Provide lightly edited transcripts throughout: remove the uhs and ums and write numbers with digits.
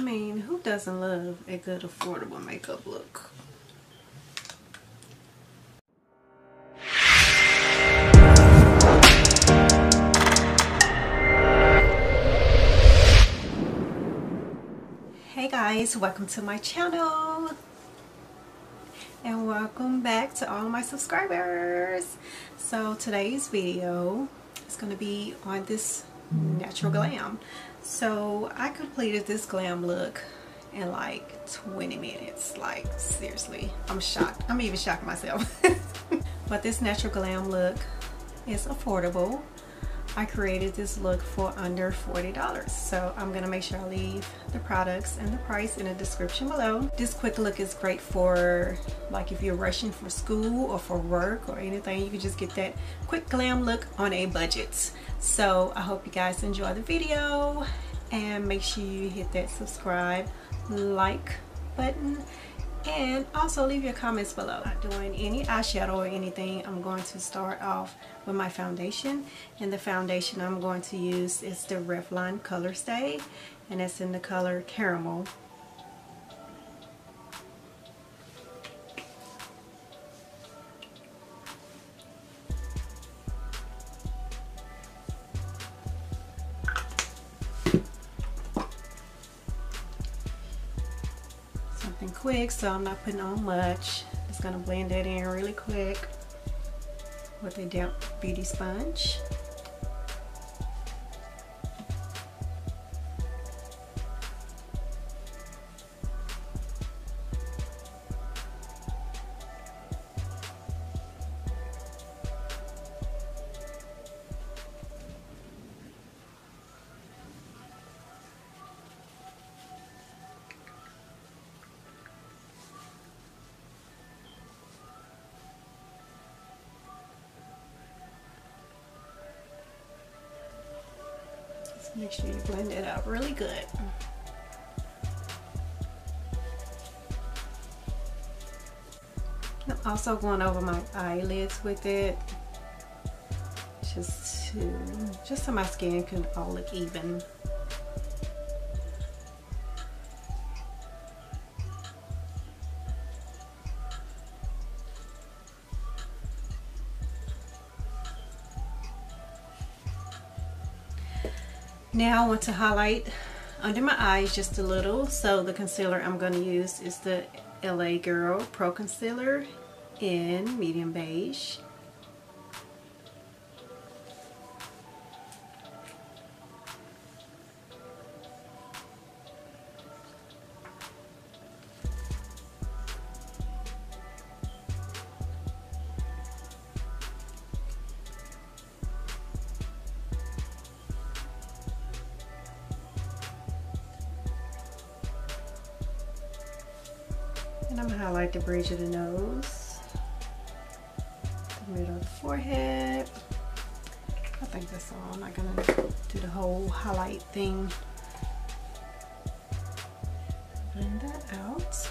mean, who doesn't love a good affordable makeup look? Hey guys, welcome to my channel and welcome back to all my subscribers. So today's video is going to be on this natural glam. So I completed this glam look in like 20 minutes. Like seriously, I'm shocked. I'm even shocked myself. But this natural glam look is affordable. I created this look for under $40. So I'm gonna make sure I leave the products and the price in the description below. This quick look is great for like if you're rushing for school or for work or anything. You can just get that quick glam look on a budget. So I hope you guys enjoy the video and make sure you hit that subscribe, like button, and also leave your comments below. I'm not doing any eyeshadow or anything. I'm going to start off with my foundation, and the foundation I'm going to use is the Revlon Colorstay, and it's in the color Caramel. Quick, so I'm not putting on much. Just gonna blend that in really quick with a damp beauty sponge. Make sure you blend it out really good. I'm also going over my eyelids with it, just so my skin can all look even. Now I want to highlight under my eyes just a little. So the concealer I'm going to use is the L.A Girl Pro Concealer in medium beige. And I'm going to highlight the bridge of the nose, the middle of the forehead. I think that's all. I'm not going to do the whole highlight thing. Blend that out.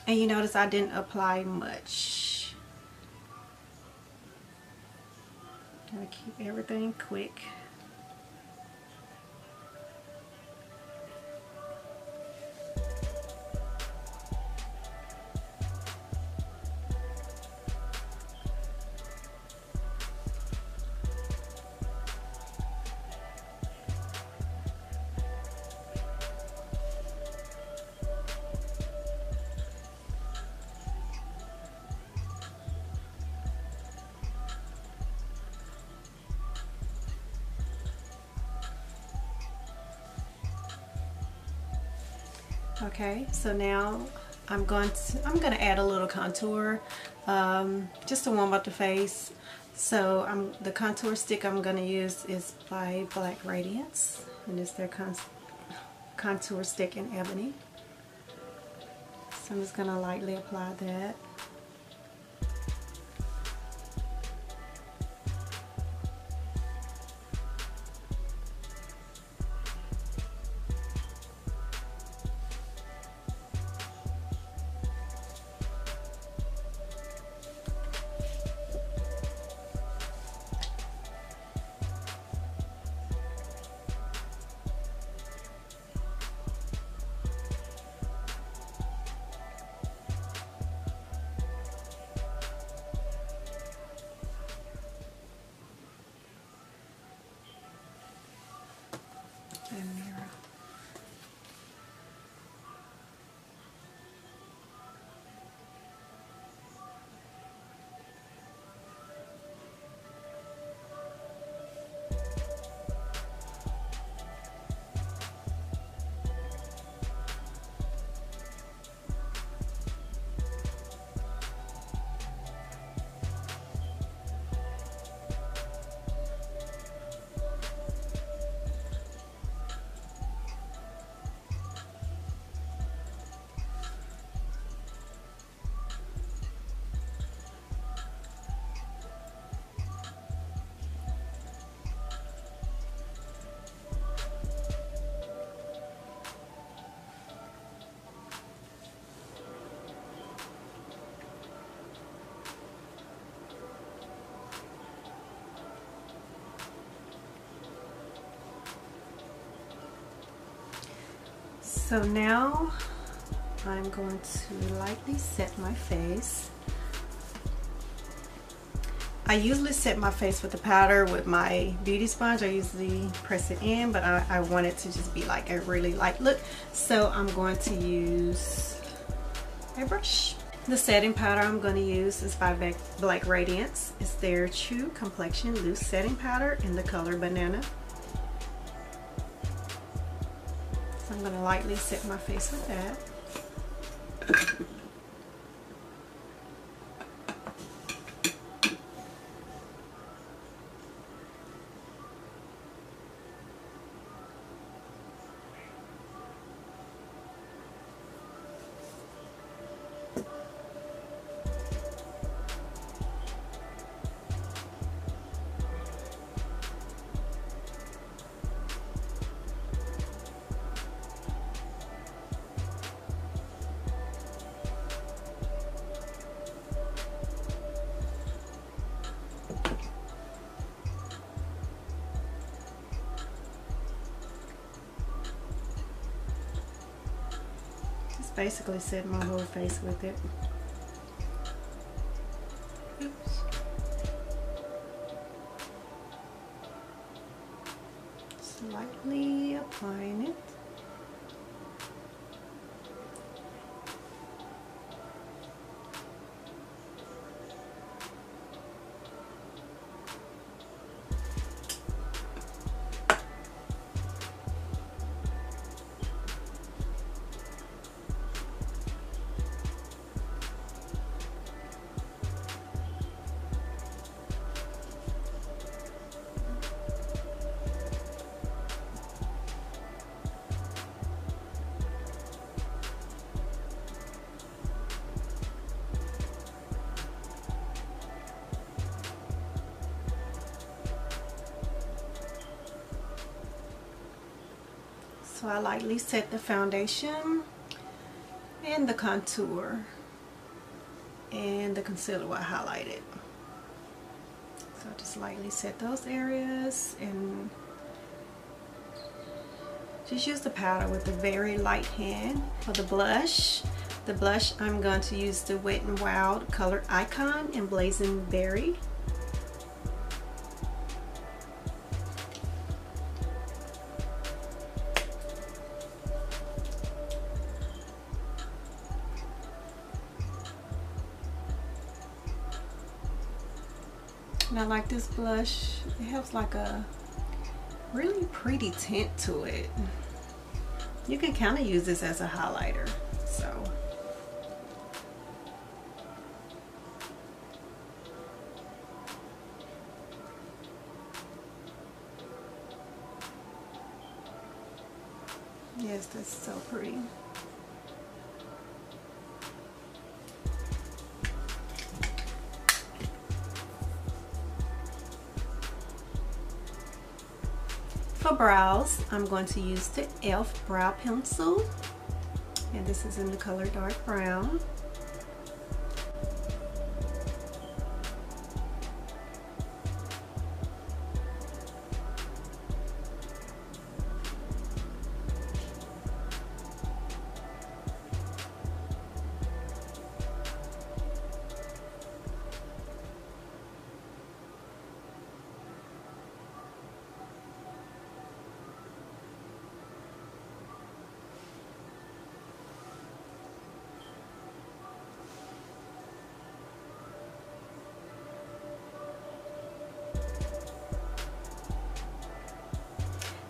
And you notice I didn't apply much. I'm going to keep everything quick. Okay, so now I'm going to add a little contour just to warm up the face. So the contour stick I'm going to use is by Radiance, and it's their contour stick in Ebony. So I'm just going to lightly apply that. and mirror. So now I'm going to lightly set my face. I usually set my face with the powder with my beauty sponge. I usually press it in, but I want it to just be like a really light look. So I'm going to use a brush. The setting powder I'm going to use is by Black Radiance. It's their True Complexion Loose Setting Powder in the color Banana. So I'm going to lightly set my face with that. Basically set my whole face with it. Oops. Slightly applying it. So I lightly set the foundation and the contour and the concealer where I highlighted. So I just lightly set those areas and just use the powder with a very light hand. For the blush I'm going to use the Wet n Wild Color Icon in Blazen Berry. And I like this blush. It has like a really pretty tint to it. You can kind of use this as a highlighter. So yes, that's so pretty. For brows, I'm going to use the e.l.f. brow pencil, and this is in the color dark brown.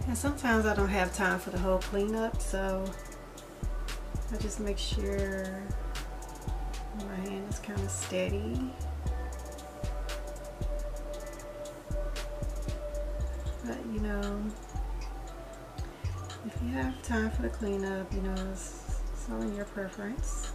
And sometimes I don't have time for the whole cleanup, so I just make sure my hand is kind of steady. But you know, if you have time for the cleanup, you know, it's all in your preference.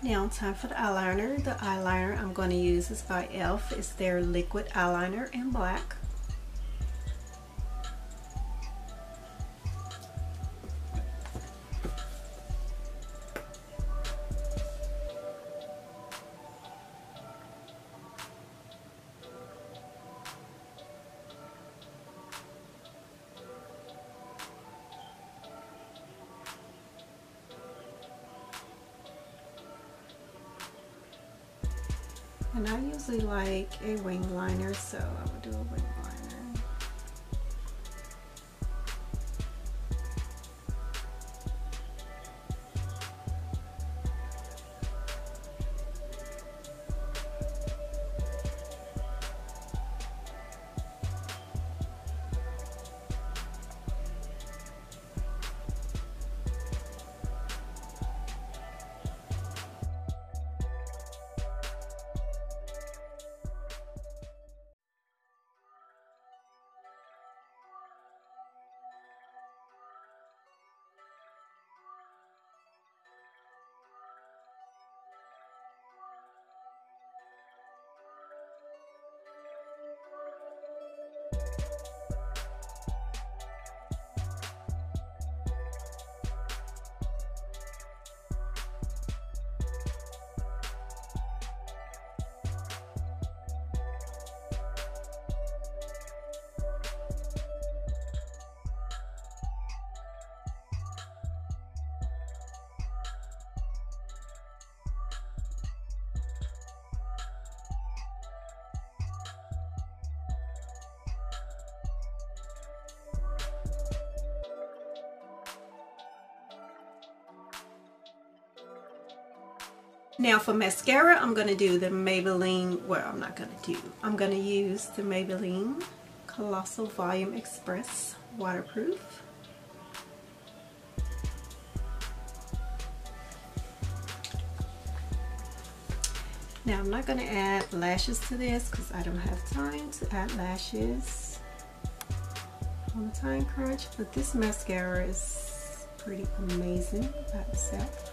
Now time for the eyeliner. The eyeliner I'm going to use is by e.l.f. It's their liquid eyeliner in black. And I usually like a wing liner, so I would do a wing liner. Now for mascara, I'm going to do the Maybelline, well, I'm going to use the Maybelline Colossal Volume Express Waterproof. Now I'm not going to add lashes to this because I don't have time to add lashes on the time crunch, but this mascara is pretty amazing by itself.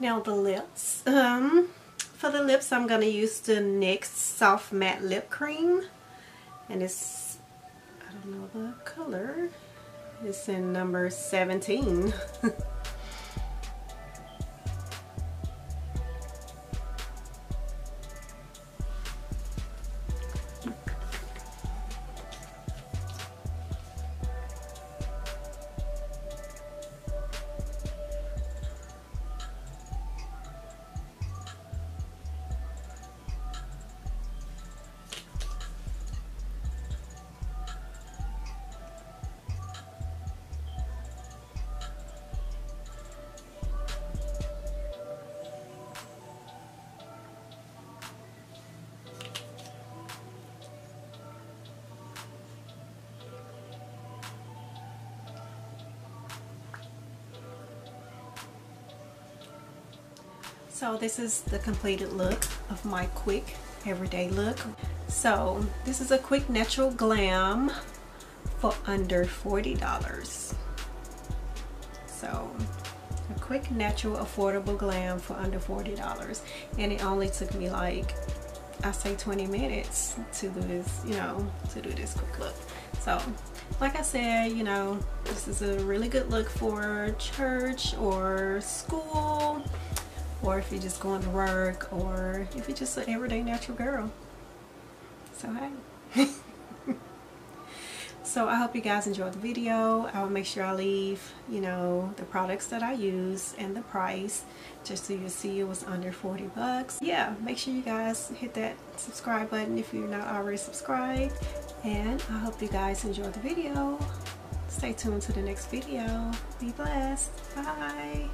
Now the lips. For the lips, I'm going to use the NYX Soft Matte Lip Cream. And it's, I don't know the color. It's in number 17. So this is the completed look of my quick everyday look. So this is a quick natural glam for under $40. So a quick natural affordable glam for under $40, and it only took me like, I say 20 minutes to do this, you know, to do this quick look. So like I said, you know, this is a really good look for church or school, or if you're just going to work, or if you're just an everyday natural girl. So hey. So I hope you guys enjoyed the video. I will make sure I leave, you know, the products that I use and the price, just so you see it was under 40 bucks. Yeah, make sure you guys hit that subscribe button if you're not already subscribed. And I hope you guys enjoyed the video. Stay tuned to the next video. Be blessed. Bye.